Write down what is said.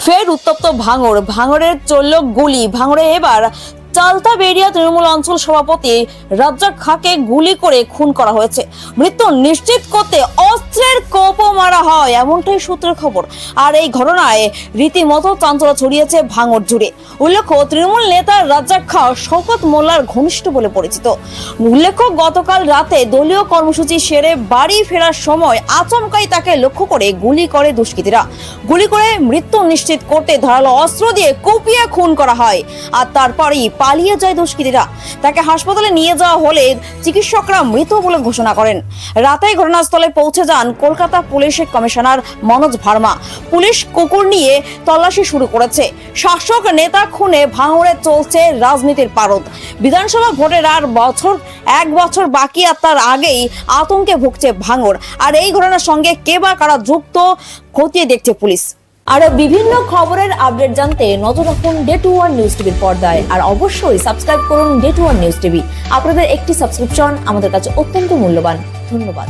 ফের উত্তপ্ত ভাঙড়ের চলল গুলি। ভাঙড়ে এবার চালতাবেড়িয়া তৃণমূল অঞ্চল সভাপতি রাজ্জাক খাঁকে গুলি করে খুন করা হয়েছে। মৃত্যু নিশ্চিত করতে অস্ত্রের কোপও মারা হয়, এমনটাই সূত্রের খবর। আর এই ঘটনায় রীতিমতো চাঞ্চল্য ছড়িয়েছে ভাঙড় জুড়ে। উল্লেখ্য, তৃণমূল নেতা রাজ্জাক খাঁ শওকত মোল্লার ঘনিষ্ঠ বলে পরিচিত। উল্লেখ্য, গতকাল রাতে দলীয় কর্মসূচি সেরে বাড়ি ফেরার সময় আচমকাই তাকে লক্ষ্য করে গুলি করে দুষ্কৃতীরা। গুলি করে মৃত্যু নিশ্চিত করতে ধারালো অস্ত্র দিয়ে কুপিয়ে খুন করা হয়। আর তারপরই পালিয়ে যায় দুষ্কৃতীরা। তাকে হাসপাতালে নিয়ে যাওয়া হলে চিকিৎসকরা মৃত বলে ঘোষণা করেন। রাতেই ঘটনাস্থলে পৌঁছে যান কলকাতা পুলিশের কমিশনার মনোজ ভার্মা। পুলিশ কুকুর নিয়ে তল্লাশি শুরু করেছে। শাসক নেতা খুনে ভাঙড়ে চলছে রাজনীতির পারদ। বিধানসভা ভোটের আর এক বছর বাকি, আর তার আগেই আতঙ্কে ভুগছে ভাঙড়। আর এই ঘটনার সঙ্গে কে বা কারা যুক্ত খতিয়ে দেখছে পুলিশ। আরো বিভিন্ন খবরের আপডেট জানতে নজর রাখুন ডে 21 নিউজ টিভির পর্দায়। আর অবশ্যই সাবস্ক্রাইব করুন ডে 21 নিউজ টিভি। আপনাদের একটি সাবস্ক্রিপশন আমাদের কাছে অত্যন্ত মূল্যবান। ধন্যবাদ।